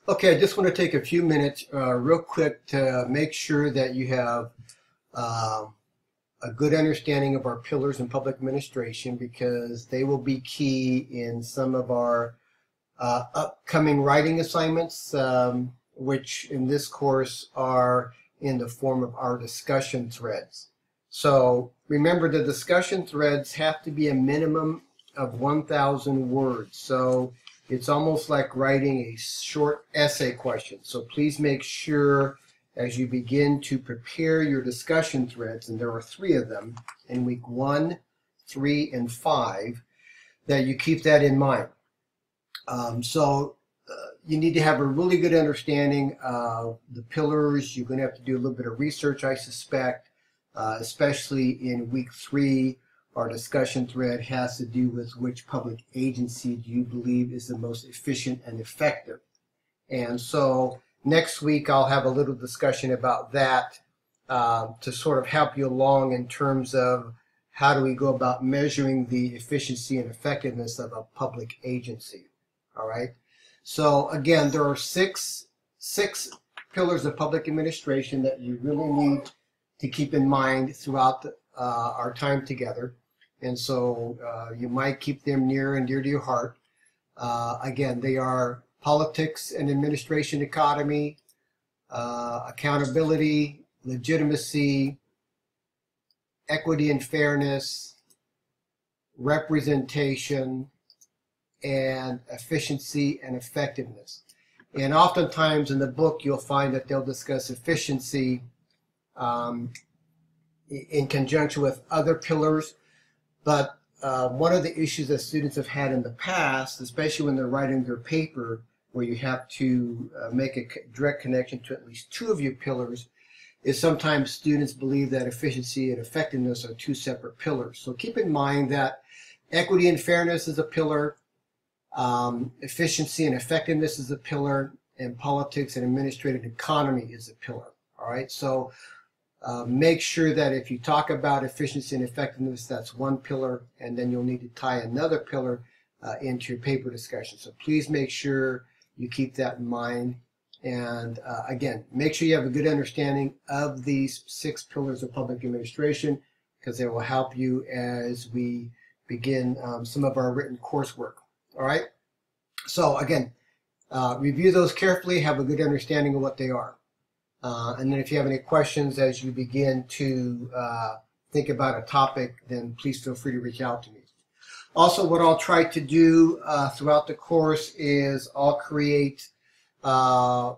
Okay, I just want to take a few minutes real quick to make sure that you have uh, a good understanding of our pillars in public administration because they will be key in some of our upcoming writing assignments, which in this course are in the form of our discussion threads. So remember, the discussion threads have to be a minimum of 1,000 words. So it's almost like writing a short essay question. So please make sure as you begin to prepare your discussion threads, and there are 3 of them in week 1, 3, and 5, that you keep that in mind. You need to have a really good understanding of the pillars. You're going to have to do a little bit of research, I suspect, especially in week 3. Our discussion thread has to do with which public agency do you believe is the most efficient and effective. And so next week I'll have a little discussion about that to sort of help you along in terms of how do we go about measuring the efficiency and effectiveness of a public agency. All right. So again, there are six pillars of public administration that you really need to keep in mind throughout our time together. And so you might keep them near and dear to your heart. Again, they are politics and administration economy, accountability, legitimacy, equity and fairness, representation, and efficiency and effectiveness. And oftentimes in the book, you'll find that they'll discuss efficiency in conjunction with other pillars. But one of the issues that students have had in the past, especially when they're writing their paper, where you have to make a direct connection to at least 2 of your pillars, is sometimes students believe that efficiency and effectiveness are 2 separate pillars. So keep in mind that equity and fairness is a pillar, efficiency and effectiveness is a pillar, and politics and administrative economy is a pillar. All right, so make sure that if you talk about efficiency and effectiveness, that's 1 pillar, and then you'll need to tie another pillar into your paper discussion. So please make sure you keep that in mind. And again, make sure you have a good understanding of these 6 pillars of public administration because they will help you as we begin some of our written coursework. All right. So again, review those carefully, have a good understanding of what they are. And then if you have any questions as you begin to think about a topic, then please feel free to reach out to me. Also, what I'll try to do throughout the course is I'll create a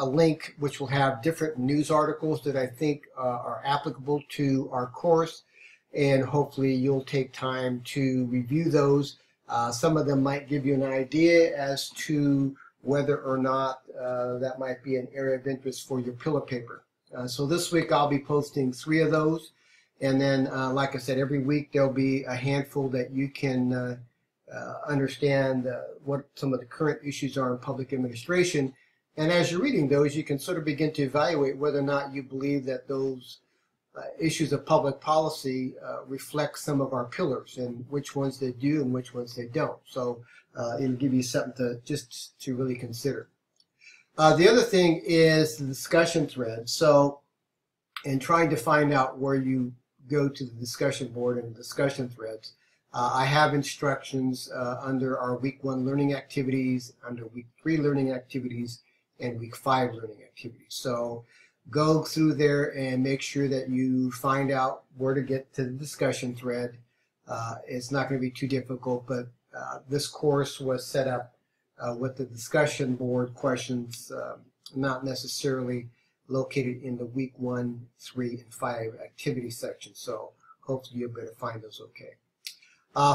link which will have different news articles that I think are applicable to our course, and hopefully you'll take time to review those. Some of them might give you an idea as to whether or not that might be an area of interest for your pillar paper. So this week I'll be posting 3 of those, and then like I said, every week there'll be a handful that you can understand what some of the current issues are in public administration. And as you're reading those, you can sort of begin to evaluate whether or not you believe that those issues of public policy reflect some of our pillars, and which ones they do and which ones they don't. So it'll give you something to really consider. The other thing is the discussion thread. So in trying to find out where you go to the discussion board and discussion threads, I have instructions under our week 1 learning activities, under week 3 learning activities, and week 5 learning activities. So go through there and make sure that you find out where to get to the discussion thread. It's not going to be too difficult, but this course was set up with the discussion board questions not necessarily located in the week 1, 3, and 5 activity section. So hopefully you'll be able to find those okay.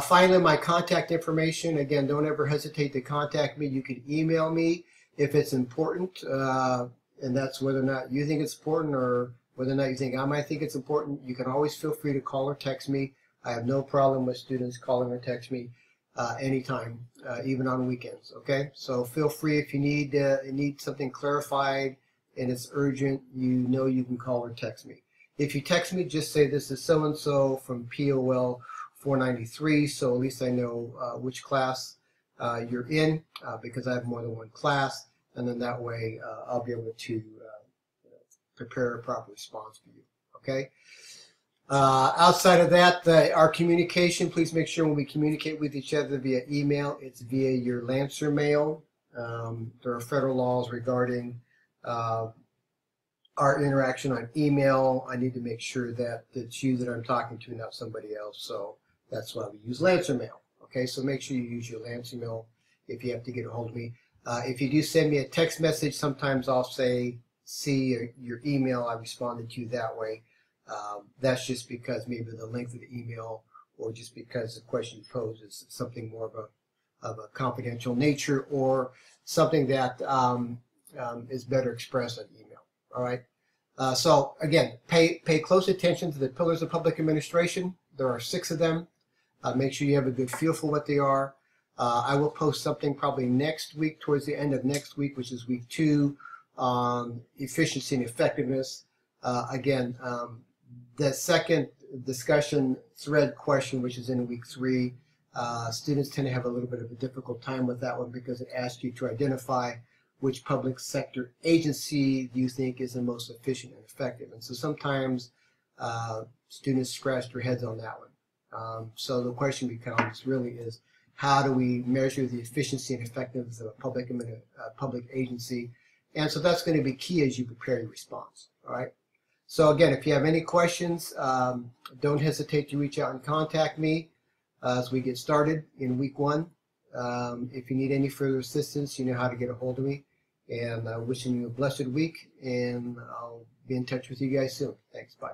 Finally, my contact information. Again, don't ever hesitate to contact me. You can email me if it's important, and that's whether or not you think it's important or whether or not you think I might think it's important. You can always feel free to call or text me. I have no problem with students calling or text me anytime, even on weekends. Okay, so feel free if you need something clarified and it's urgent. You can call or text me. If you text me, just say this is so and so from POL 493, so at least I know which class you're in because I have more than 1 class. and then that way I'll be able to prepare a proper response for you. Okay. Outside of that, our communication, please make sure when we communicate with each other via email, it's via your Lancer mail. There are federal laws regarding our interaction on email. I need to make sure that it's you that I'm talking to, not somebody else. So that's why we use Lancer mail. Okay, so make sure you use your Lancer mail if you have to get a hold of me. If you do send me a text message, sometimes I'll say, see your email. I responded to you that way. That's just because maybe the length of the email, or just because the question you pose is something more of a confidential nature, or something that is better expressed on email. All right. So again, pay close attention to the pillars of public administration. There are 6 of them. Make sure you have a good feel for what they are. I will post something probably next week, towards the end of next week, which is week 2, on efficiency and effectiveness. Again, the second discussion thread question, which is in week 3, students tend to have a little bit of a difficult time with that one because it asks you to identify which public sector agency do you think is the most efficient and effective. And so sometimes students scratch their heads on that one. So the question becomes really is, how do we measure the efficiency and effectiveness of a public agency? And so that's going to be key as you prepare your response. All right. So again, if you have any questions, don't hesitate to reach out and contact me as we get started in week 1. If you need any further assistance, you know how to get a hold of me. And wishing you a blessed week, and I'll be in touch with you guys soon. Thanks. Bye.